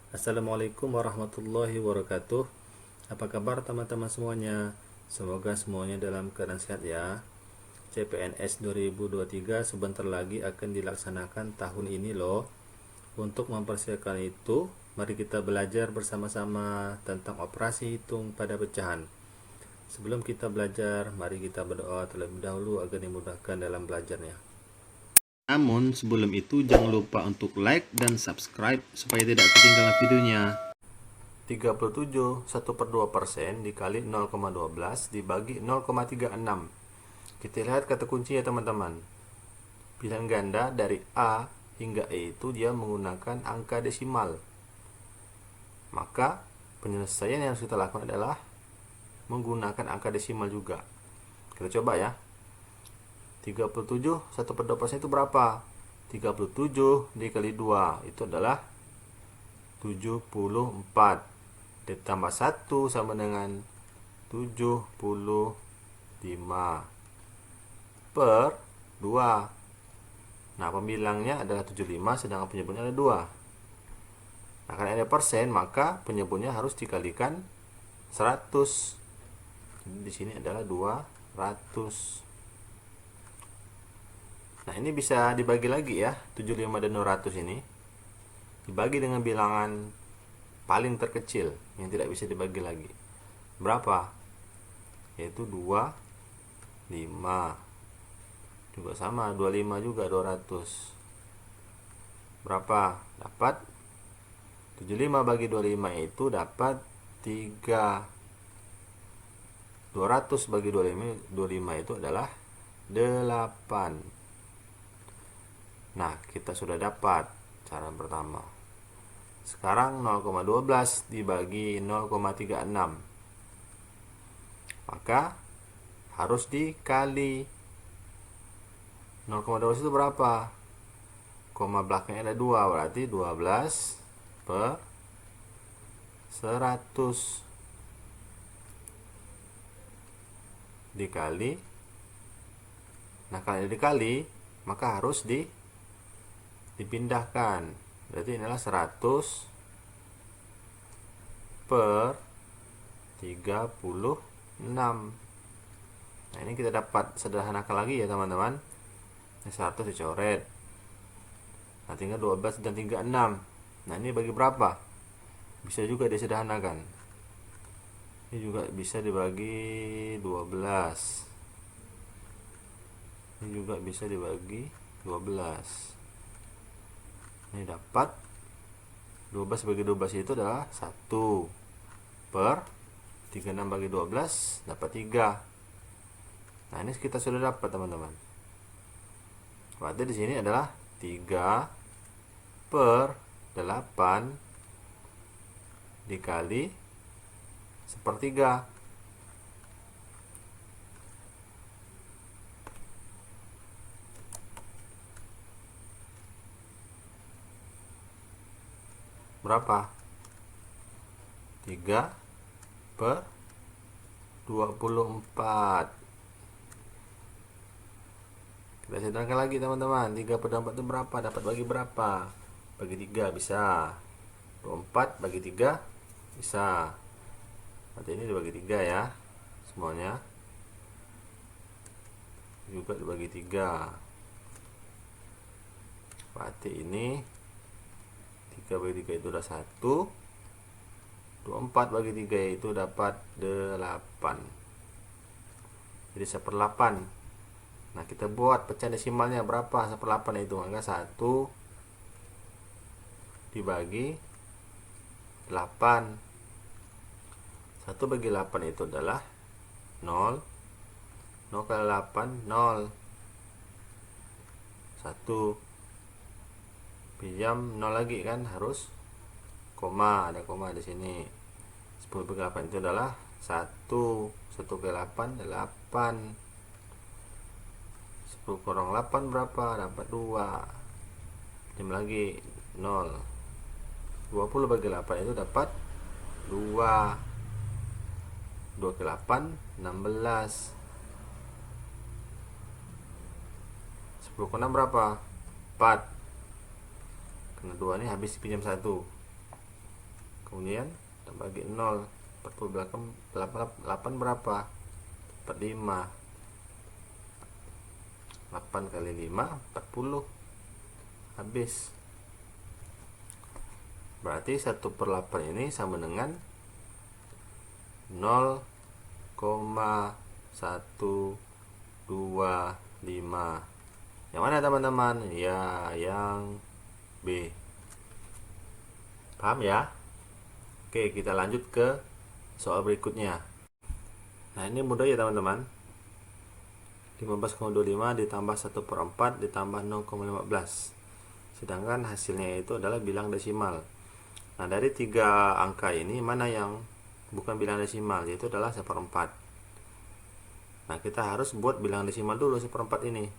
Assalamualaikum warahmatullahi wabarakatuh. Apa kabar teman-teman semuanya? Semoga semuanya dalam keadaan sehat ya. CPNS 2023 sebentar lagi akan dilaksanakan tahun ini loh. Untuk mempersiapkan itu, mari kita belajar bersama-sama tentang operasi hitung pada pecahan. Sebelum kita belajar, mari kita berdoa terlebih dahulu agar dimudahkan dalam belajarnya. Namun sebelum itu jangan lupa untuk like dan subscribe supaya tidak ketinggalan videonya. 37 1/2% dikali 0,12 dibagi 0,36. Kita lihat kata kunci ya teman-teman. Pilihan ganda dari A hingga E itu dia menggunakan angka desimal. Maka penyelesaian yang harus kita lakukan adalah menggunakan angka desimal juga. Kita coba ya. 37 1/2% itu berapa? 37 dikali 2 itu adalah 74. Ditambah 1 sama dengan 75 per 2. Nah, pembilangnya adalah 75 sedangkan penyebutnya ada 2. Nah, karena ada persen, maka penyebutnya harus dikalikan 100. Jadi di sini adalah 200. Nah, ini bisa dibagi lagi ya, 75 dan 200 ini. Dibagi dengan bilangan paling terkecil yang tidak bisa dibagi lagi. Berapa? Yaitu 25. Juga sama, 25 juga 200. Berapa? Dapat 75 bagi 25 itu dapat 3. 200 bagi 25 itu adalah 8. Nah, kita sudah dapat cara pertama. Sekarang 0,12 dibagi 0,36. Maka harus dikali. 0,12 itu berapa? Koma belakangnya ada 2, berarti 12 per 100 dikali. Nah, kalau dikali, maka harus dipindahkan. Berarti inilah 100 per 36. Nah, ini kita dapat sederhanakan lagi ya teman-teman. Ini 100 dicoret. Nah, tinggal 12 dan 36. Nah, ini bagi berapa? Bisa juga disederhanakan. Ini juga bisa dibagi 12. Ini juga bisa dibagi 12. Ini dapat 12 bagi 12 itu adalah 1 per 36 bagi 12 dapat 3. Nah, ini kita sudah dapat teman-teman. Berarti di sini adalah 3 per 8 dikali sepertiga. Berapa? 3 per 24. Kita sederhanakan lagi teman-teman. 3 per 24 itu berapa? Dapat bagi berapa? Bagi 3 bisa. 24 bagi 3 bisa. Berarti ini dibagi 3 ya. Semuanya juga dibagi 3. Berarti ini 3 bagi 3 itu udah 1. 24 bagi 3 itu dapat 8. Jadi 1/8. Nah, kita buat pecahan desimalnya berapa 1/8 itu? Maka 1 dibagi 8. 1 bagi 8 itu adalah 0. 0 kali 8 0. 1. Pinjam 0 lagi kan, harus koma, ada koma di sini. 10 bagi 8 itu adalah 1. 1 kali 8 8. 10 kurang 8 berapa? Dapat 2. Pinjam lagi 0. 20 bagi 8 itu dapat 2. 2 kali 8 16. 10 ke 6 berapa? 4. Karena 2 ini habis pinjam 1. kemudian kita bagi 0. 48 berapa? 45. 8 kali 5 40. Habis. Berarti 1/8 ini sama dengan 0,125. Yang mana teman-teman? Ya, yang B. Paham ya? Oke, kita lanjut ke soal berikutnya. Nah, ini mudah ya teman-teman. 15,25 ditambah 1/4 ditambah 0,15. Sedangkan hasilnya itu adalah bilang desimal. Nah, dari 3 angka ini mana yang bukan bilang desimal, yaitu adalah 1/4. Nah, kita harus buat bilang desimal dulu 1/4 ini.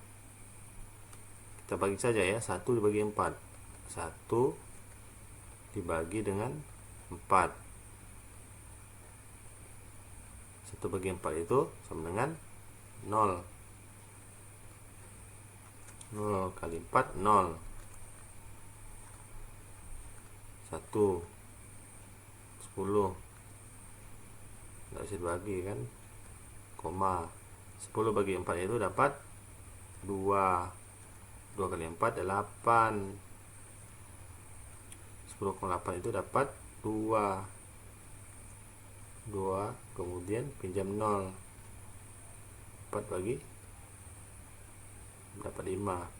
Kita bagi saja ya, 1 dibagi 4. 1 dibagi dengan 4. 1 bagi 4 itu sama dengan 0. 0 kali 4, 0. 1 10. Tidak bisa dibagi kan, koma. 10 bagi 4 itu dapat 2. 2 kali 4 8. 10,8 itu dapat 2. 2 kemudian pinjam 0. 4 bagi dapat 5.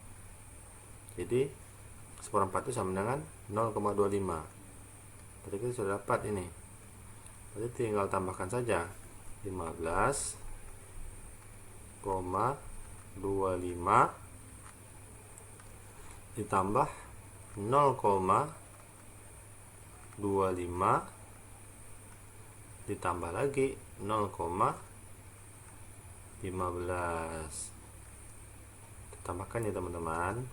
Jadi 1/4 itu sama dengan 0,25. Berarti kita sudah dapat ini. Berarti tinggal tambahkan saja 15,25 ditambah 0,25 ditambah lagi 0,15. Tambahkan ya teman-teman.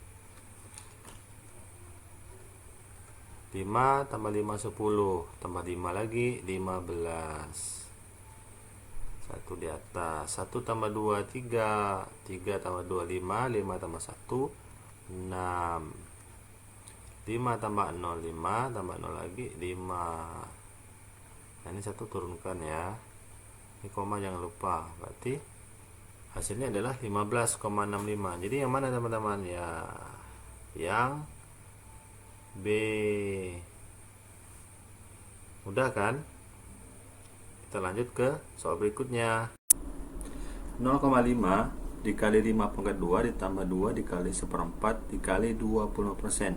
5 tambah 5 10, tambah 5 lagi 15. 1 di atas. 1 tambah 2 3, 3 tambah 2 5, 5 tambah 1 6. 5 tambah 0 5, tambah 0 lagi 5. Nah, ini 1 turunkan ya. Ini koma jangan lupa. Berarti hasilnya adalah 15,65. Jadi yang mana teman-teman? Ya, yang B. Mudah kan? Kita lanjut ke soal berikutnya. 0,5 dikali 5/2 ditambah 2 dikali 1/4 dikali 20%.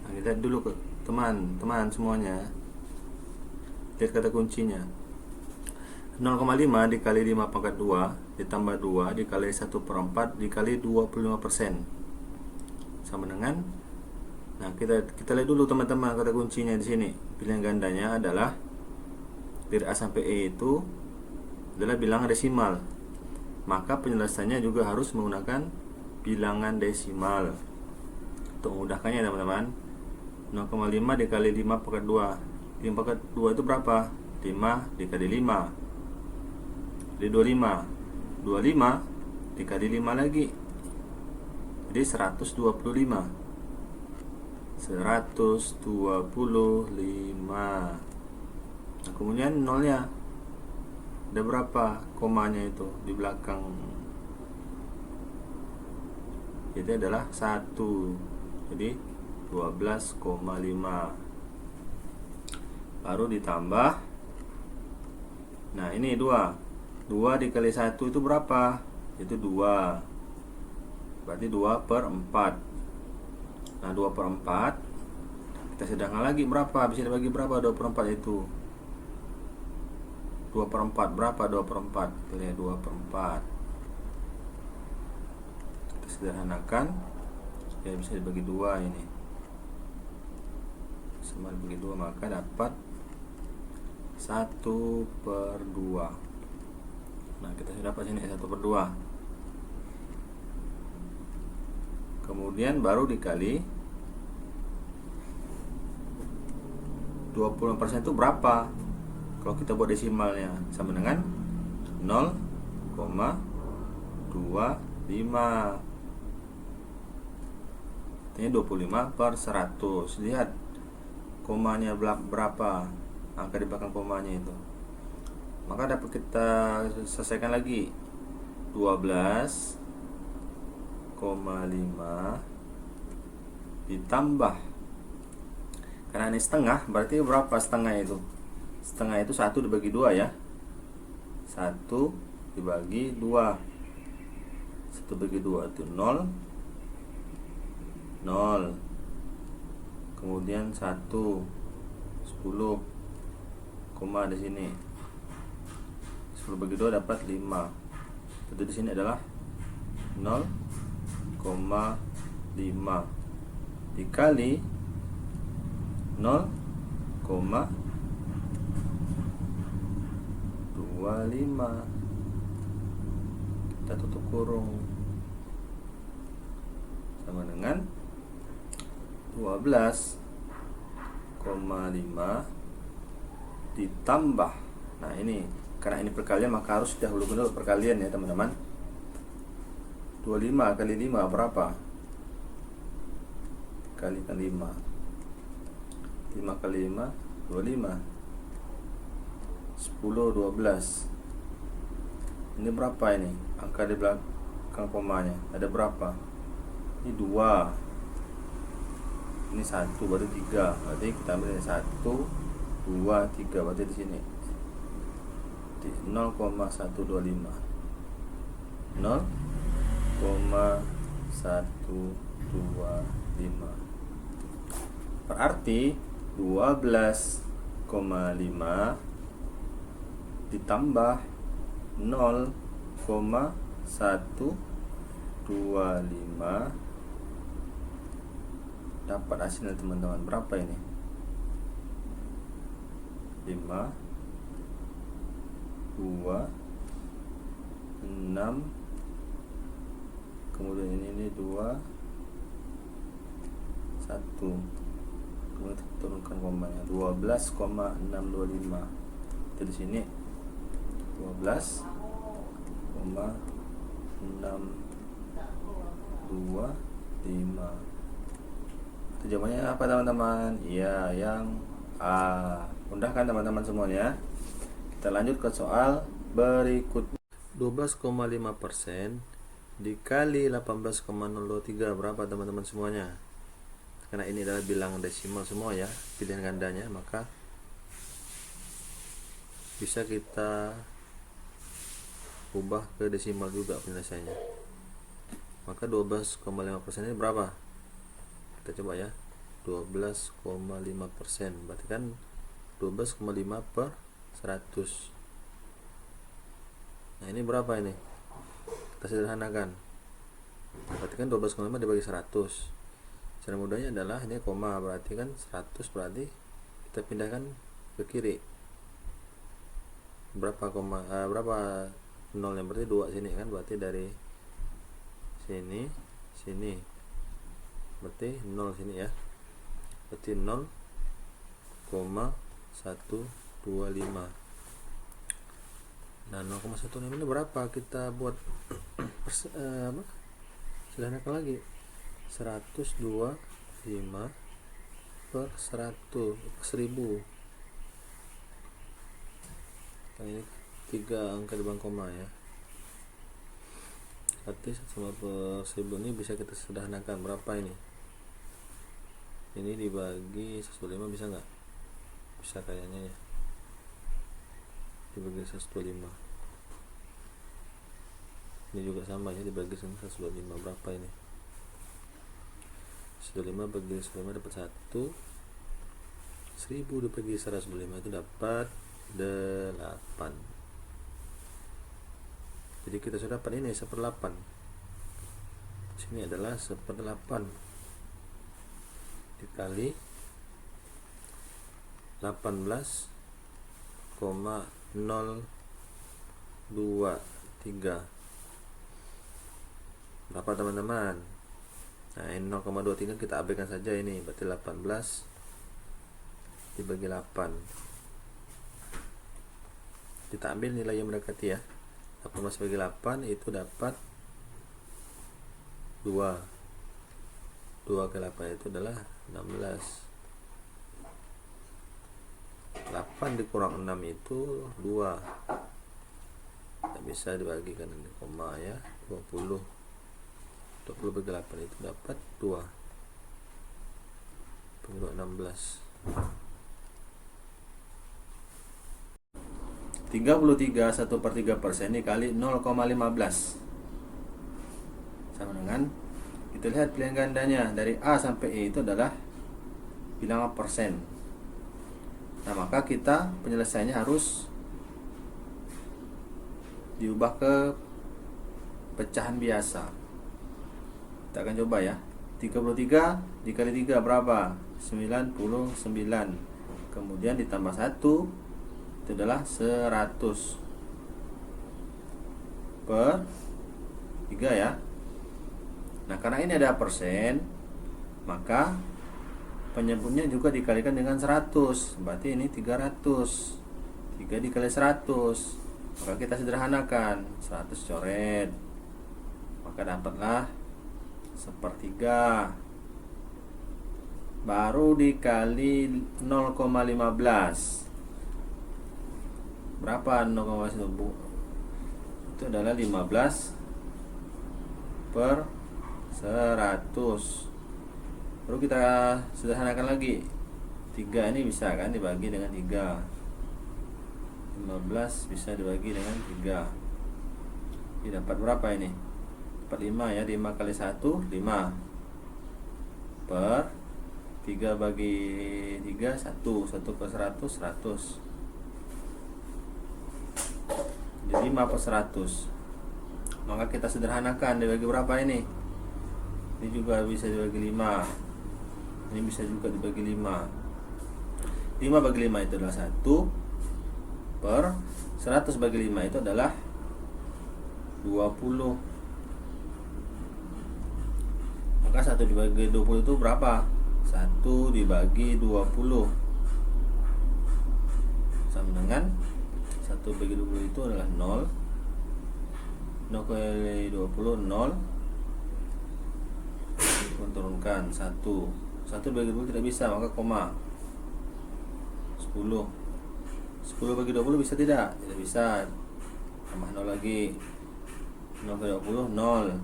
Nah, kita lihat dulu ke teman-teman semuanya. Lihat kata kuncinya. 0,5 dikali 5/2 ditambah 2 dikali 1/4 dikali 25%. Sama dengan, nah kita lihat dulu teman-teman kata kuncinya di sini. Pilihan gandanya adalah dari A sampai E itu adalah bilangan desimal. Maka penyelesaiannya juga harus menggunakan bilangan desimal. Untuk memudahkannya teman-teman, 0,5 dikali 5/2. 5/2 itu berapa? 5 dikali 5. Jadi 25. 25 dikali 5 lagi. Jadi 125. 125. Nah, kemudian nolnya ada berapa komanya itu di belakang? Itu adalah 1. Jadi 12,5. Baru ditambah. Nah, ini 2. 2 dikali 1 itu berapa? Itu 2. Berarti 2/4. Nah, 2/4 kita sedangkan lagi berapa? Bisa dibagi berapa 2/4 itu? 2/4 berapa 2/4? Kita lihat 2/4. Kita sederhanakan. Ya, bisa dibagi 2 ini. Sama dibagi 2 maka dapat 1/2. Nah, kita sudah dapat sini 1/2. Kemudian baru dikali 20% itu berapa? Kalau kita buat desimalnya sama dengan 0,25. Artinya 25/100. Lihat komanya berapa, angka di belakang komanya itu. Maka dapat kita selesaikan lagi. 12,5 ditambah, karena ini setengah, berarti berapa setengah itu? Setengah itu 1 dibagi 2 ya. 1 dibagi 2. 1 bagi 2 itu 0. 0. Kemudian 1 10, koma di sini. 10 bagi 2 dapat 5. Itu di sini adalah 0,5 dikali 0,25. Kita tutup kurung, sama dengan 12,5 ditambah. Nah ini, karena ini perkalian maka harus dahulu dulu perkalian ya teman-teman. 25 kali 5 berapa? Kalikan 5. 5 kali 5 25. 10 12. Ini berapa ini? Angka di belakang komanya ada berapa? Ini 2. Ini 1 berarti 3. Berarti kita ambil 1 2 3, berarti di sini 0,125. 0,125. Berarti 12,5 ditambah 0,125 dapat hasilnya teman-teman berapa ini? 5 2 6, kemudian ini 2 1, kemudian turunkan komanya 12,625. Itu di sini 12,625. Itu jawabannya apa teman-teman? Iya, yang A. Mudah kan teman-teman semuanya? Kita lanjut ke soal berikutnya. 12,5% dikali 18,023 berapa teman-teman semuanya? Karena ini adalah bilangan desimal semua ya, pilihan gandanya, maka bisa kita ubah ke desimal juga penyelesaiannya. Maka 12,5% ini berapa? Kita coba ya. 12,5% berarti kan 12,5 per 100. Nah ini berapa ini? Kita sederhanakan. Berarti kan 12,5 dibagi 100. Cara mudahnya adalah ini koma, berarti kan 100, berarti kita pindahkan ke kiri. Berapa berapa nolnya? Berarti 2 sini kan, berarti dari sini sini. Berarti 0 sini ya. Berarti 0,125. Nah 0,125 ini berapa? Kita buat sederhanakan lagi. 125 per 100 1000. Nah, ini 3 angka di belakang koma ya. Berarti 1 per 1000 ini bisa kita sederhanakan berapa ini? Ini dibagi 125 bisa nggak? Bisa kayaknya ya. Dibagi 125. Ini juga sama ya, dibagi 125 berapa ini? 125 bagi 125 dapat 1. 1000 dibagi 125 itu dapat 8. Jadi kita sudah dapat ini 1/8. Sini adalah 1/8 dikali 18,023. Berapa teman-teman? Nah ini 0,23 kita abaikan saja, ini berarti 18 dibagi 8. Kita ambil nilai yang mendekati ya. 18 bagi 8 itu dapat 2. 2 ke 8 itu adalah 16. 8 dikurang 6 itu 2. Tidak bisa dibagikan ini koma ya. 20 bagi 8 itu dapat 2. Pengurut 16. 33 1/3% dikali 0,15 sama dengan, kita lihat pilihan gandanya dari A sampai E itu adalah bilangan persen. Nah, maka kita penyelesaiannya harus diubah ke pecahan biasa. Kita akan coba ya. 33 dikali 3 berapa? 99. Kemudian ditambah 1 itu adalah 100 per 3 ya. Nah, karena ini ada persen, maka penyebutnya juga dikalikan dengan 100. Berarti ini 300. 3 dikali 100. Maka kita sederhanakan. 100 coret. Maka dapatlah 1/3. Baru dikali 0,15. Berapa 0,15? Itu adalah 15 per 100. Baru kita sederhanakan lagi. 3 ini bisa kan dibagi dengan 3. 15 bisa dibagi dengan 3. Ini dapat berapa ini? Dapat 5 ya. 5 kali 1 5 per 3 bagi 3 1. 1 per 100 100. Jadi 5 per 100. Maka kita sederhanakan, dibagi berapa ini? Ini juga bisa dibagi 5. Ini bisa juga dibagi 5. 5 bagi 5 itu adalah 1 per 100 bagi 5 itu adalah 20. Maka 1 dibagi 20 itu berapa? 1 dibagi 20 sama dengan 1 bagi 20 itu adalah 0. 0 kali 20 0. Turunkan 1. 1 bagi 20 tidak bisa, maka koma. 10. 10 bagi 20 bisa tidak? Tidak bisa. Tambah 0 lagi. 0 kali 20 0.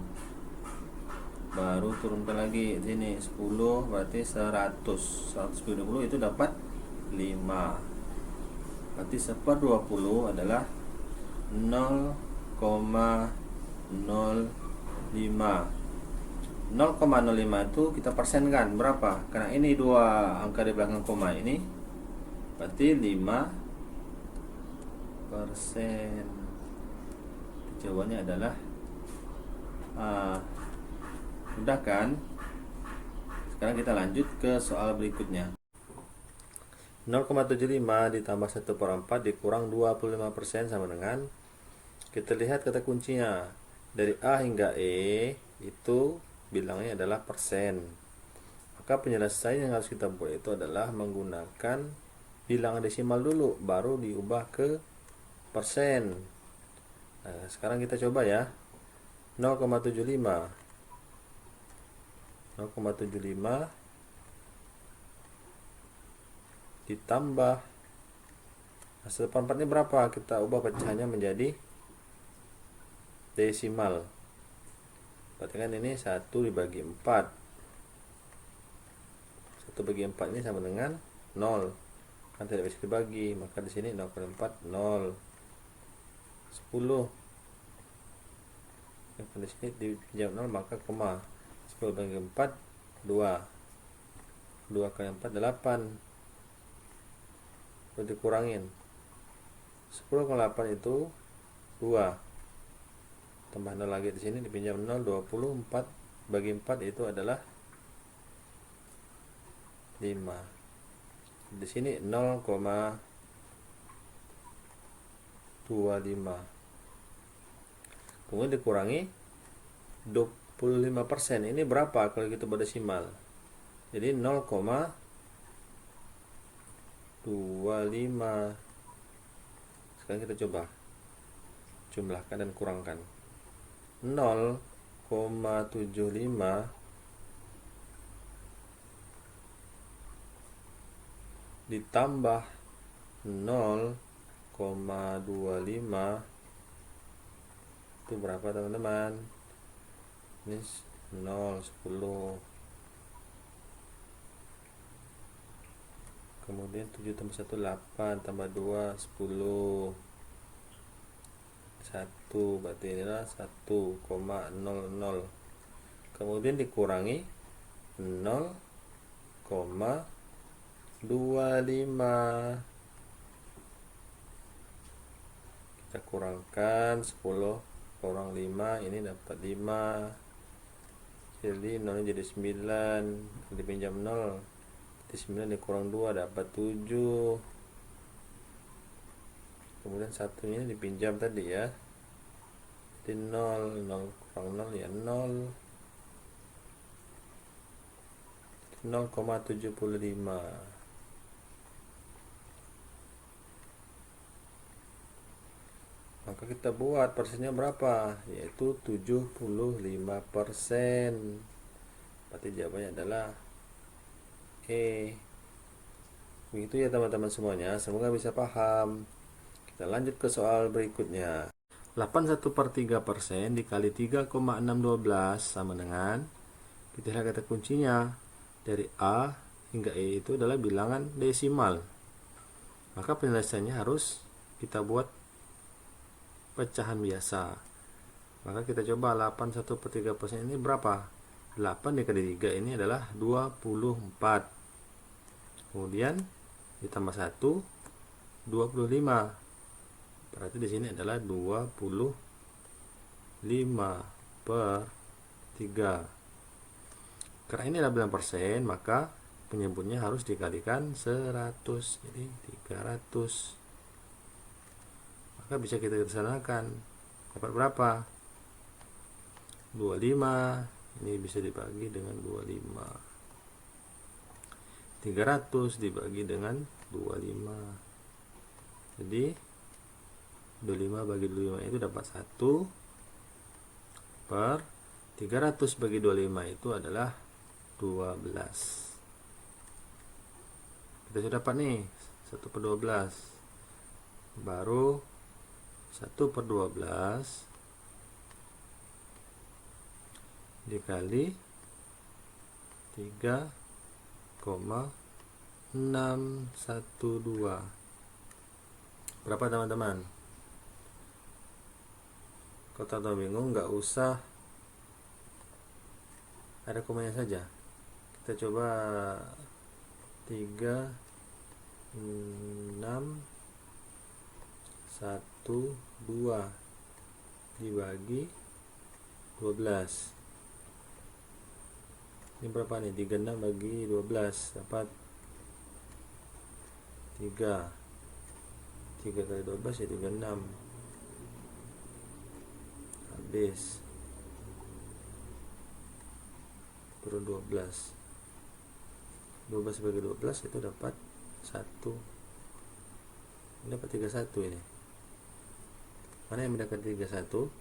Baru turunkan lagi di sini 10 berarti 100. 100 bagi 20 itu dapat 5. Berarti 1/20 adalah 0,05. 0,05 itu kita persenkan berapa? Karena ini 2 angka di belakang koma ini, berarti 5%. Jawabannya adalah mudah kan? Sekarang kita lanjut ke soal berikutnya. 0,75 ditambah 1/4 dikurang 25% sama dengan, kita lihat kata kuncinya dari A hingga E itu bilangnya adalah persen. Maka penyelesaian yang harus kita buat itu adalah menggunakan bilangan desimal dulu, baru diubah ke persen. Nah, sekarang kita coba ya. 0,75 ditambah 1/4 ini berapa? Kita ubah pecahannya menjadi desimal. Berarti kan ini 1 dibagi 4. 1 bagi 4 ini sama dengan 0. Kan tidak bisa dibagi, maka di sini 0,4 0. 10. Yang di sini dipinjam 0 maka koma. 10 bagi 4 2. 2 kali 4 8. Lalu dikurangin. 10 kali 8 itu 2. Tambah 0 lagi di sini dipinjam 0 24 bagi 4 itu adalah 5. Di sini 0,25. Kemudian dikurangi 25%. Ini berapa kalau kita berdesimal? Jadi 0,25. Sekarang kita coba jumlahkan dan kurangkan. 0,75 ditambah 0,25 itu berapa teman-teman? Ini 0, 10. Kemudian 7 tambah 1 8, tambah 2 10. 1 berarti inilah 1,00. Kemudian dikurangi 0,25. Kita kurangkan 10 kurang 5, ini dapat 5. Jadi 0 jadi 9, dipinjam 0. Jadi 9 dikurang 2 dapat 7. Kemudian satunya dipinjam tadi ya. Jadi 0 kurang 0 ya 0. 0,75. Maka kita buat persennya berapa? Yaitu 75%. Berarti jawabannya adalah E. Begitu ya teman-teman semuanya. Semoga bisa paham. Kita lanjut ke soal berikutnya. 81/3% dikali 3,612 sama dengan, kita lihat kata kuncinya, dari A hingga E itu adalah bilangan desimal. Maka penyelesaiannya harus kita buat pecahan biasa. Maka kita coba 81/3% ini berapa? 8 dikali 3 ini adalah 24. Kemudian ditambah 1 25. Berarti di sini adalah 25/3. Karena ini adalah bilangan persen, maka penyebutnya harus dikalikan 100. Jadi 300. Maka bisa kita sederhanakan. Dapat berapa? 25. Ini bisa dibagi dengan 25. 300 dibagi dengan 25. Jadi 25 bagi 25 itu dapat 1 per 300 bagi 25 itu adalah 12. Kita sudah dapat nih 1 per 12. Baru 1 per 12 dikali 3,612. Berapa teman-teman? Kalau tahu bingung nggak usah ada komennya saja. Kita coba 3,612 dibagi 12. Ini berapa nih? 36 bagi 12 dapat 3. 3 kali 12 ya 36. Habis turun 12. 12 bagi 12 itu dapat 1. Ini dapat 31 ini. Mana yang mendekati 31?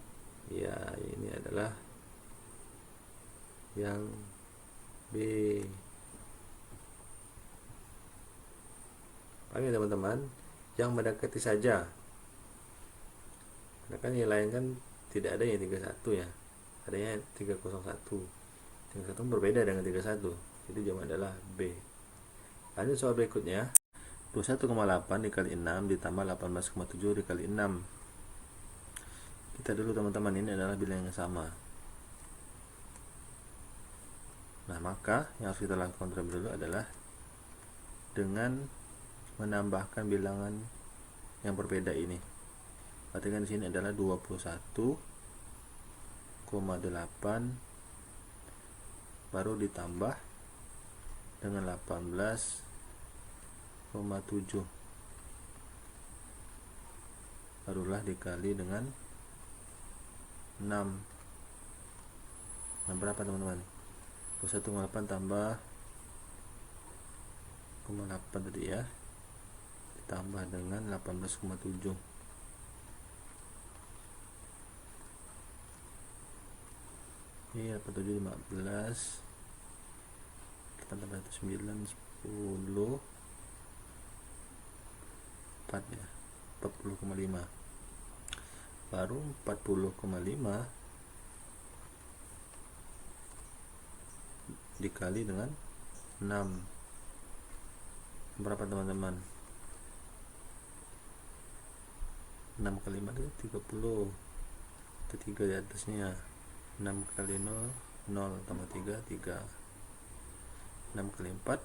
Ya, ini adalah yang B. Paham ya teman-teman? Yang mendekati saja. Karena kan yang lain kan tidak ada yang 31 ya. Adanya 301. 31 berbeda dengan 31. Jadi jawaban adalah B. Lanjut soal berikutnya. 21,8 dikali 6 ditambah 18,7 dikali 6. Kita dulu teman-teman, ini adalah bilangan yang sama. Nah, maka yang harus kita lakukan terlebih dahulu adalah dengan menambahkan bilangan yang berbeda ini. Berarti kan di sini adalah 21,8 baru ditambah dengan 18,7 barulah dikali dengan 6. Nah, berapa teman-teman? 21,8 tambah 0,8 tadi ya, ditambah dengan 18,7. Ini 87 15, 8 tambah 1 9 10, 4 ya, 40,5. Baru 40,5 dikali dengan 6. Berapa teman-teman? 6 kali 5 itu 30. Itu 3 di atasnya. 6 kali 0, 0 tambah 3, 3. 6 kali 4,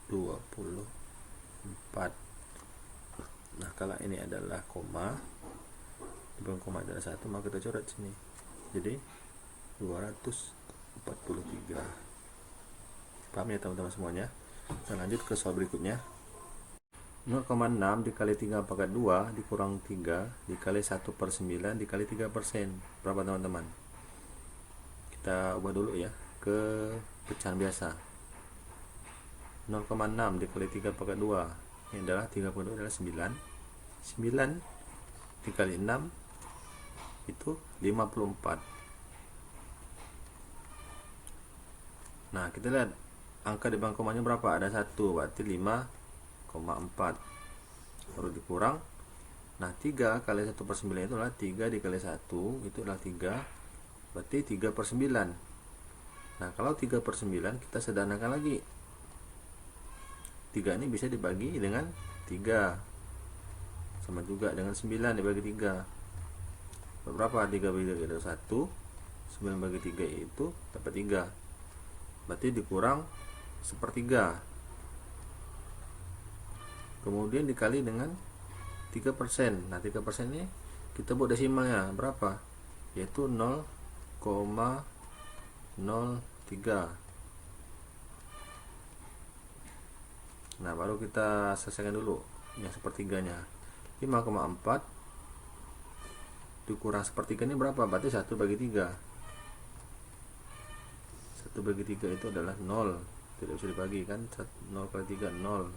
24. Nah, kalau ini adalah koma, di belakang koma adalah 1, maka kita coret sini. Jadi 243. Paham ya teman-teman semuanya? Kita lanjut ke soal berikutnya. 0,6 dikali 3 pangkat 2 dikurang 3 dikali 1/9 dikali 3%. Berapa teman-teman? Kita ubah dulu ya ke pecahan biasa. 0,6 dikali 3 pangkat 2, ini adalah 3 pangkat 2 adalah 9. 9 dikali 6 itu 54. Nah, kita lihat angka di belakang komanya berapa? Ada 1, berarti 5,4. Baru dikurang. Nah, 3 kali 1/9 itu adalah 3 dikali 1, itu adalah 3, berarti 3/9. Nah, kalau 3/9 kita sederhanakan lagi. 3 ini bisa dibagi dengan 3, sama juga dengan 9 dibagi 3. Berapa? 3 bagi 3 adalah 1, 9 bagi 3 itu dapat 3, berarti dikurang 1/3. Kemudian dikali dengan 3%. Nah, 3% ini kita buat desimalnya berapa? Yaitu 0,03. Nah, baru kita selesaikan dulu yang sepertiganya. 5,4 dikurang sepertiga ini berapa? Berarti 1 bagi 3. 1 bagi 3 itu adalah 0. Tidak bisa dibagi kan? 0 kali 3, 0.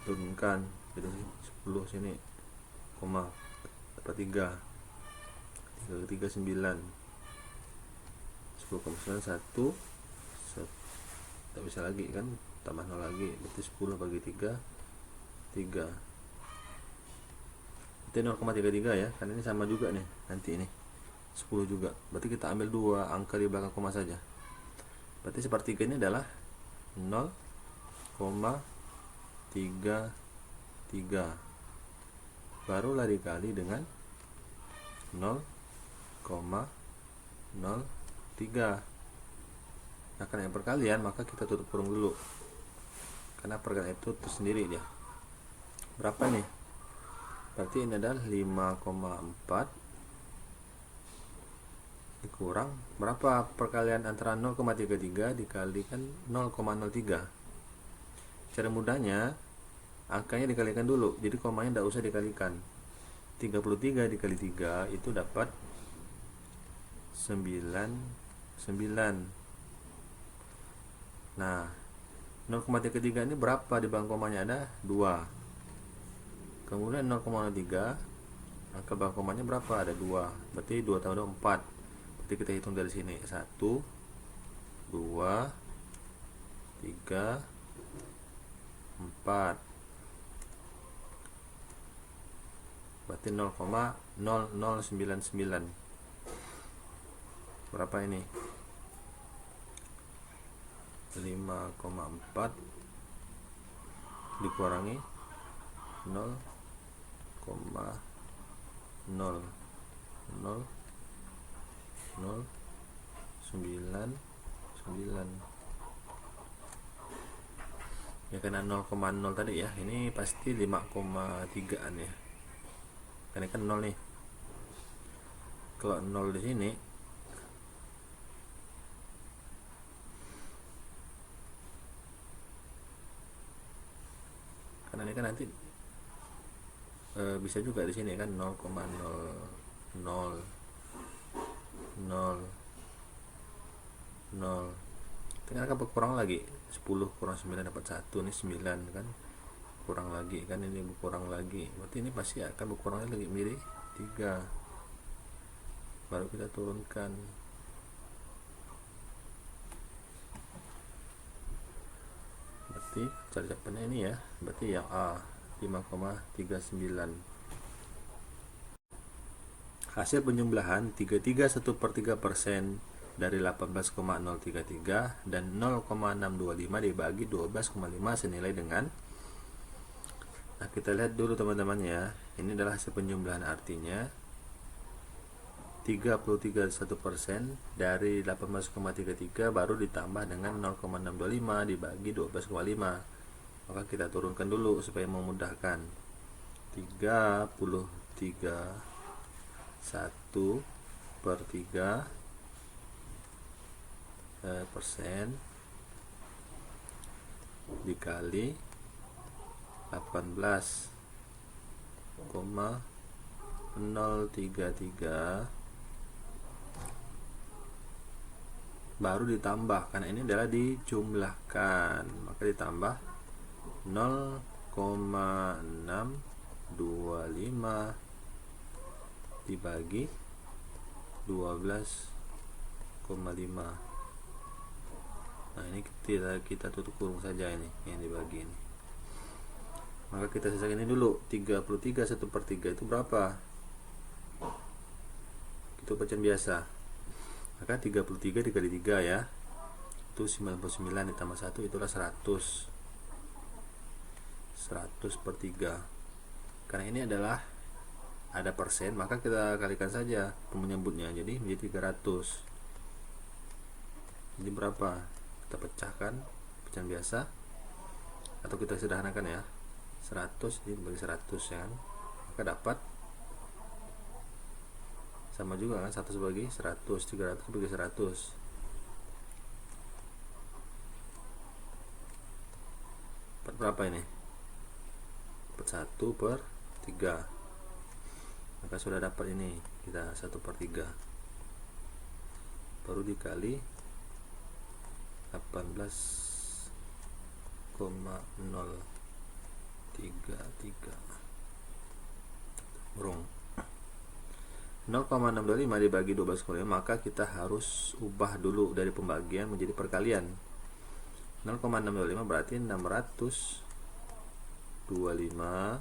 Turunkan jadi 10 sini, koma, dapat 3. 3 kali 3, 9. 10,9, 1. Tak bisa lagi kan? Tambah 0 lagi, berarti 10 bagi 3, 3. Itu 0,33 ya, karena ini sama juga nih, nanti ini 10 juga. Berarti kita ambil 2 angka di belakang koma saja. Berarti sepertiga ini adalah 0,33. Barulah dikali dengan 0,03. Nah, karena yang perkalian maka kita tutup kurung dulu, karena perkalian itu tersendiri dia. Berapa nih? Berarti ini adalah 5,4 dikurang berapa perkalian antara 0,33 dikalikan 0,03. Cara mudahnya angkanya dikalikan dulu, jadi komanya tidak usah dikalikan. 33 dikali 3 itu dapat 99. Nah, 0,33 ini berapa? Di belakang komanya ada 2. Kemudian 0,03, angka belakang komanya berapa? Ada 2. Berarti 2 tambah 2, 4. Berarti kita hitung dari sini. 1, 2, 3, 4. Berarti 0,0099. Berapa ini? 5,4 dikurangi 0,0099. Ya, karena 0,0 tadi ya, ini pasti 5,3an ya, karena kan 0 nih. Kalau 0 di sini karena ini kan nanti bisa juga di sini kan 0,0000. Tinggal kan berkurang lagi, 10 kurang 9 dapat 1, ini 9 kan, kurang lagi kan, ini berkurang lagi, berarti ini pasti akan berkurang lagi menjadi 3. Baru kita turunkan. berarti cari jawabannya ini ya, berarti yang A 5,39. Hasil penjumlahan 331/3% dari 18,033 dan 0,625 dibagi 12,5 senilai dengan. Nah, kita lihat dulu teman-teman ya. Ini adalah hasil penjumlahan, artinya 33,1% dari 18,33 baru ditambah dengan 0,625 dibagi 12,5. Maka kita turunkan dulu supaya memudahkan. 33,1/3 persen dikali 18,033 baru ditambah, karena ini adalah dijumlahkan, maka ditambah 0,625 dibagi 12,5. Nah, ini kita tutup kurung saja, ini yang dibagi ini. Maka kita selesaikan ini dulu. 33,1/3 itu berapa? Itu bacaan biasa. Maka 33 dikali 3 ya, itu 99 ditambah 1 itulah 100. 100/3. Karena ini adalah ada persen, maka kita kalikan saja penyebutnya, jadi menjadi 300. Jadi berapa? Kita pecahkan, pecahan biasa, atau kita sederhanakan ya, 100 ini bagi 100 ya kan? Maka dapat sama juga kan, 100 bagi 100, 300 bagi 100. Dapat berapa ini? Dapat 1/3. Maka sudah dapat ini, kita 1/3 baru dikali 18,033 burung 0,625 dibagi 12,5, maka kita harus ubah dulu dari pembagian menjadi perkalian. 0,625 berarti 625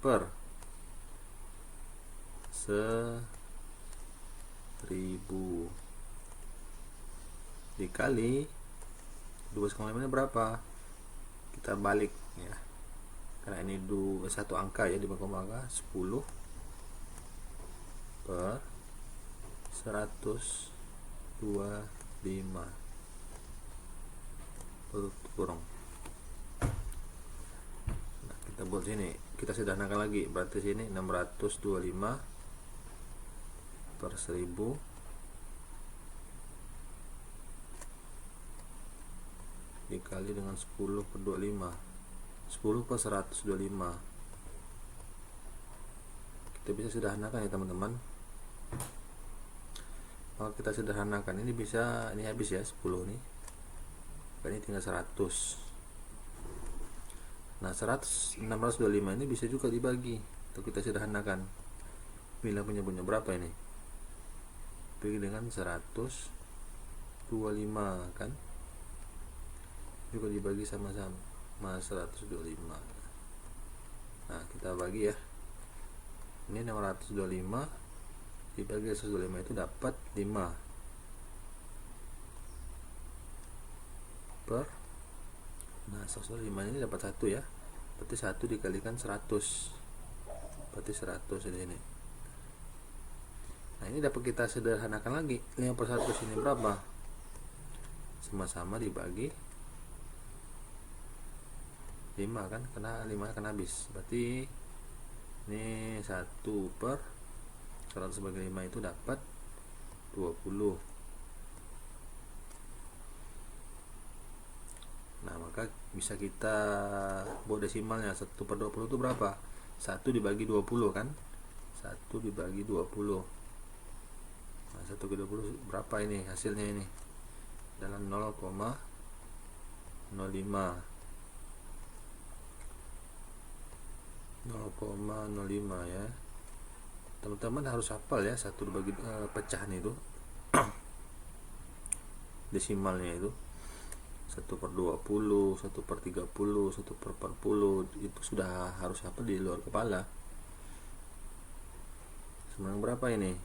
per 1000 dikali 12,5 ini berapa? Kita balik ya, karena ini satu angka ya, di bawah angka 10 per 125 kurang. Nah, kita buat sini, kita sederhanakan lagi, berarti sini 625 per 1000 dikali dengan 10/25, 10 per 125. Kita bisa sederhanakan ya teman-teman. Kalau kita sederhanakan, ini bisa, ini habis ya 10 nih, ini tinggal 100. Nah, 625 ini bisa juga dibagi, atau kita sederhanakan. Bila penyebutnya berapa ini? Bagi dengan 125 kan, juga dibagi sama-sama 125. Nah, kita bagi ya, ini 625 dibagi 125 itu dapat 5 per, nah 125 ini dapat 1 ya, berarti 1 dikalikan 100, berarti 100 di sini. Nah, ini dapat kita sederhanakan lagi. 5/100 ini berapa? Sama-sama dibagi 5 kan, karena 5 akan habis, berarti ini 1/100 bagi 5 itu dapat 20. Nah, maka bisa kita buat desimalnya. 1/20 itu berapa? 1 dibagi 20 kan, 1 dibagi 20. Nah, 1 ke 20 berapa ini hasilnya? Ini adalah 0,05 ya. Teman-teman harus hafal ya, 1 dibagi pecahan itu desimalnya itu 1/20, 1/30, 1/40, itu sudah harus apa di luar kepala. Semenang berapa ini?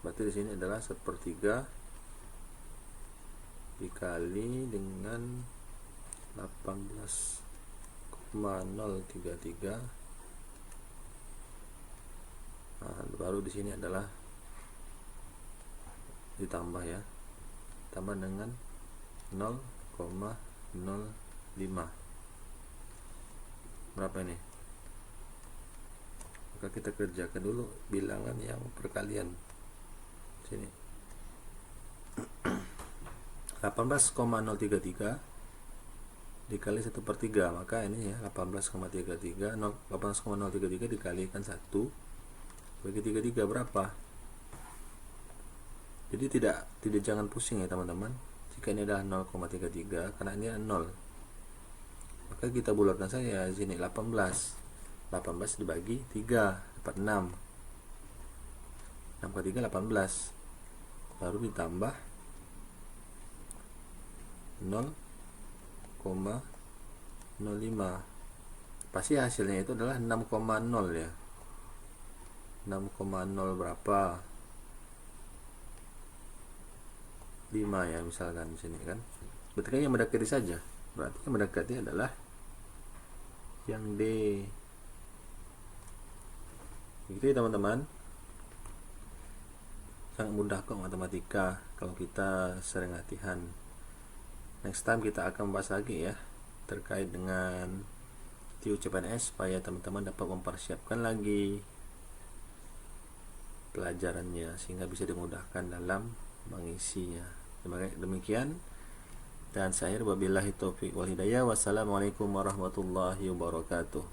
Berarti di sini adalah 1/3 dikali dengan 18,033. Nah, baru di sini adalah ditambah ya, tambah dengan 0,05. Berapa ini? Maka kita kerjakan dulu bilangan yang perkalian. Sini 18,033 dikali 1/3, maka ini ya 18,033 dikalikan 1 bagi 33 berapa? Jadi tidak jangan pusing ya teman-teman. Jika ini adalah 0,33 karena ini 0, maka kita bulatkan saja di sini 18 dibagi 3 dapat 6. 6 kali 3 18, baru ditambah 0,05. Pasti hasilnya itu adalah 6,0 ya. 6,0 berapa? 5 ya misalkan di sini kan. Berarti kan yang mendekati saja. Berarti yang mendekati adalah yang D. Gitu ya teman-teman. Sangat mudah kok matematika kalau kita sering latihan. Next time kita akan membahas lagi ya terkait dengan TU CPNS supaya teman-teman dapat mempersiapkan lagi pelajarannya sehingga bisa dimudahkan dalam mengisinya. Demikian, dan saya wabillahi taufiq wal hidayah. Wassalamualaikum warahmatullahi wabarakatuh.